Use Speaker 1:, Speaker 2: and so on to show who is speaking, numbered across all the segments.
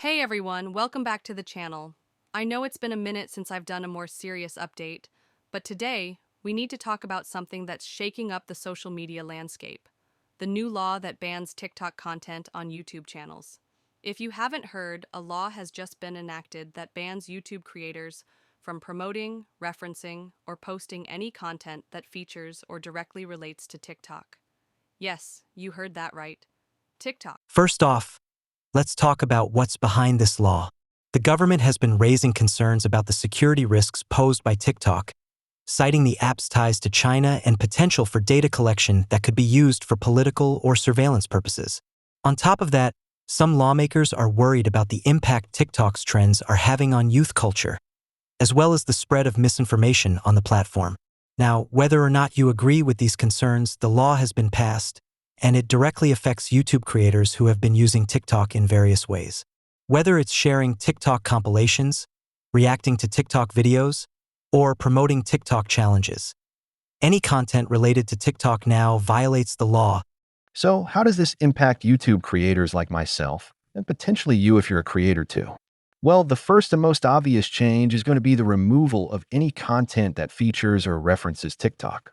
Speaker 1: Hey everyone, welcome back to the channel. I know it's been a minute since I've done a more serious update, but today we need to talk about something that's shaking up the social media landscape: the new law that bans TikTok content on YouTube channels. If you haven't heard, a law has just been enacted that bans YouTube creators from promoting, referencing, or posting any content that features or directly relates to TikTok. Yes, you heard that right. TikTok.
Speaker 2: First off, let's talk about what's behind this law. The government has been raising concerns about the security risks posed by TikTok, citing the app's ties to China and potential for data collection that could be used for political or surveillance purposes. On top of that, some lawmakers are worried about the impact TikTok's trends are having on youth culture, as well as the spread of misinformation on the platform. Now, whether or not you agree with these concerns, the law has been passed, and it directly affects YouTube creators who have been using TikTok in various ways. Whether it's sharing TikTok compilations, reacting to TikTok videos, or promoting TikTok challenges, any content related to TikTok now violates the law.
Speaker 3: So, how does this impact YouTube creators like myself, and potentially you if you're a creator too? Well, the first and most obvious change is going to be the removal of any content that features or references TikTok.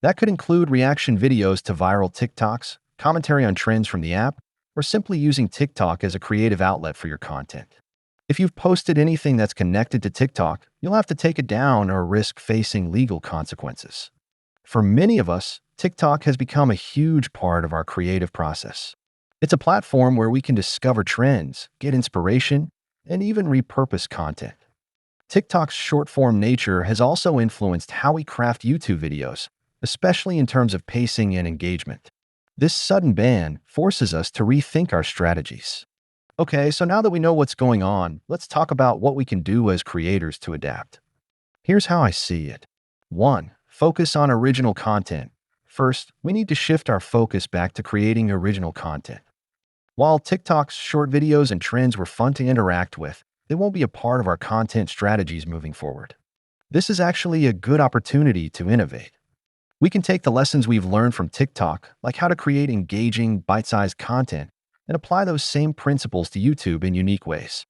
Speaker 3: That could include reaction videos to viral TikToks, commentary on trends from the app, or simply using TikTok as a creative outlet for your content. If you've posted anything that's connected to TikTok, you'll have to take it down or risk facing legal consequences. For many of us, TikTok has become a huge part of our creative process. It's a platform where we can discover trends, get inspiration, and even repurpose content. TikTok's short-form nature has also influenced how we craft YouTube videos, especially in terms of pacing and engagement. This sudden ban forces us to rethink our strategies. Okay, so now that we know what's going on, let's talk about what we can do as creators to adapt. Here's how I see it. 1. Focus on original content. First, we need to shift our focus back to creating original content. While TikTok's short videos and trends were fun to interact with, they won't be a part of our content strategies moving forward. This is actually a good opportunity to innovate. We can take the lessons we've learned from TikTok, like how to create engaging, bite-sized content, and apply those same principles to YouTube in unique ways.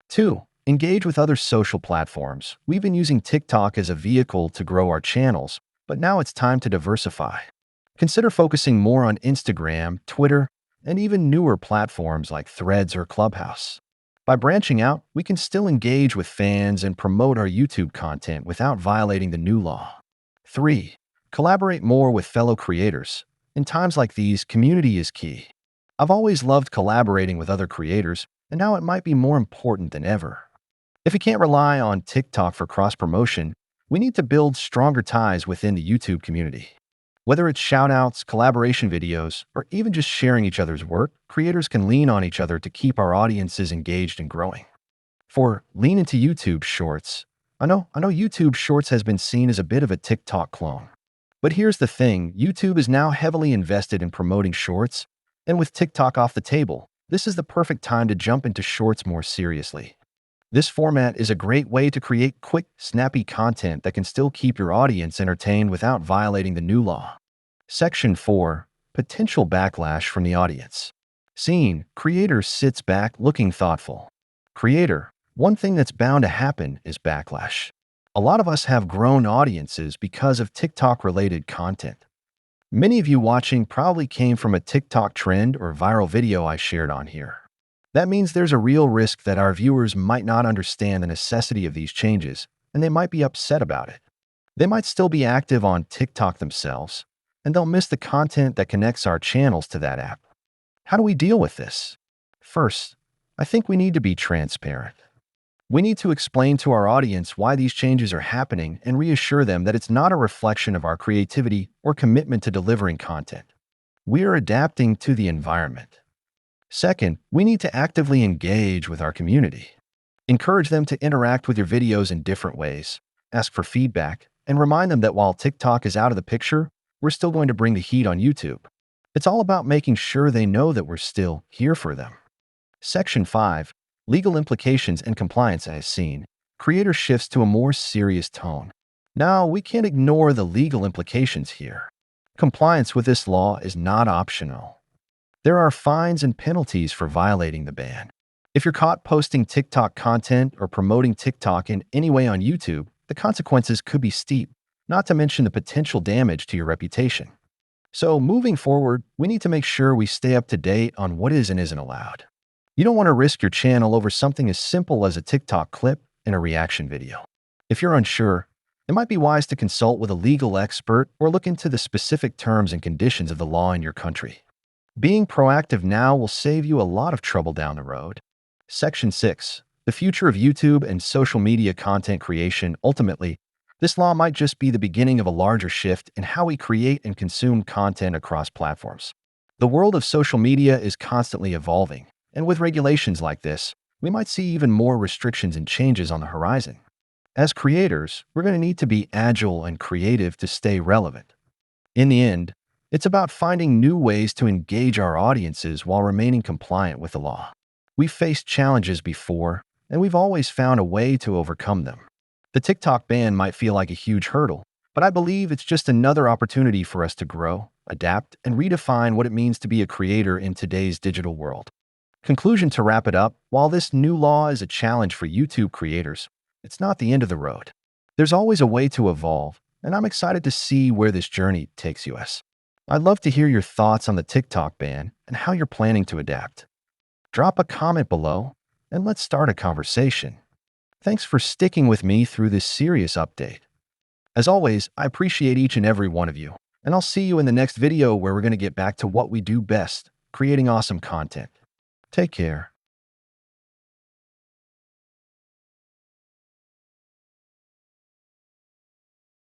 Speaker 3: 2. Engage with other social platforms. We've been using TikTok as a vehicle to grow our channels, but now it's time to diversify. Consider focusing more on Instagram, Twitter, and even newer platforms like Threads or Clubhouse. By branching out, we can still engage with fans and promote our YouTube content without violating the new law. 3. Collaborate more with fellow creators. In times like these, community is key. I've always loved collaborating with other creators, and now it might be more important than ever. If we can't rely on TikTok for cross-promotion, we need to build stronger ties within the YouTube community. Whether it's shoutouts, collaboration videos, or even just sharing each other's work, creators can lean on each other to keep our audiences engaged and growing. 4. Lean into YouTube Shorts. I know YouTube Shorts has been seen as a bit of a TikTok clone. But here's the thing, YouTube is now heavily invested in promoting Shorts, and with TikTok off the table, this is the perfect time to jump into Shorts more seriously. This format is a great way to create quick, snappy content that can still keep your audience entertained without violating the new law. Section 4. Potential backlash from the audience. Scene. Creator sits back looking thoughtful. Creator. One thing that's bound to happen is backlash. A lot of us have grown audiences because of TikTok-related content. Many of you watching probably came from a TikTok trend or viral video I shared on here. That means there's a real risk that our viewers might not understand the necessity of these changes, and they might be upset about it. They might still be active on TikTok themselves, and they'll miss the content that connects our channels to that app. How do we deal with this? First, I think we need to be transparent. We need to explain to our audience why these changes are happening and reassure them that it's not a reflection of our creativity or commitment to delivering content. We are adapting to the environment. Second, we need to actively engage with our community. Encourage them to interact with your videos in different ways, ask for feedback, and remind them that while TikTok is out of the picture, we're still going to bring the heat on YouTube. It's all about making sure they know that we're still here for them. Section 5. Legal implications and compliance as seen. Creator shifts to a more serious tone. Now, we can't ignore the legal implications here. Compliance with this law is not optional. There are fines and penalties for violating the ban. If you're caught posting TikTok content or promoting TikTok in any way on YouTube, the consequences could be steep, not to mention the potential damage to your reputation. So, moving forward, we need to make sure we stay up to date on what is and isn't allowed. You don't want to risk your channel over something as simple as a TikTok clip and a reaction video. If you're unsure, it might be wise to consult with a legal expert or look into the specific terms and conditions of the law in your country. Being proactive now will save you a lot of trouble down the road. Section 6. The future of YouTube and social media content creation. Ultimately, this law might just be the beginning of a larger shift in how we create and consume content across platforms. The world of social media is constantly evolving, and with regulations like this, we might see even more restrictions and changes on the horizon. As creators, we're going to need to be agile and creative to stay relevant. In the end, it's about finding new ways to engage our audiences while remaining compliant with the law. We've faced challenges before, and we've always found a way to overcome them. The TikTok ban might feel like a huge hurdle, but I believe it's just another opportunity for us to grow, adapt, and redefine what it means to be a creator in today's digital world. Conclusion: to wrap it up, while this new law is a challenge for YouTube creators, it's not the end of the road. There's always a way to evolve, and I'm excited to see where this journey takes us. I'd love to hear your thoughts on the TikTok ban and how you're planning to adapt. Drop a comment below, and let's start a conversation. Thanks for sticking with me through this serious update. As always, I appreciate each and every one of you, and I'll see you in the next video where we're going to get back to what we do best, creating awesome content. Take care.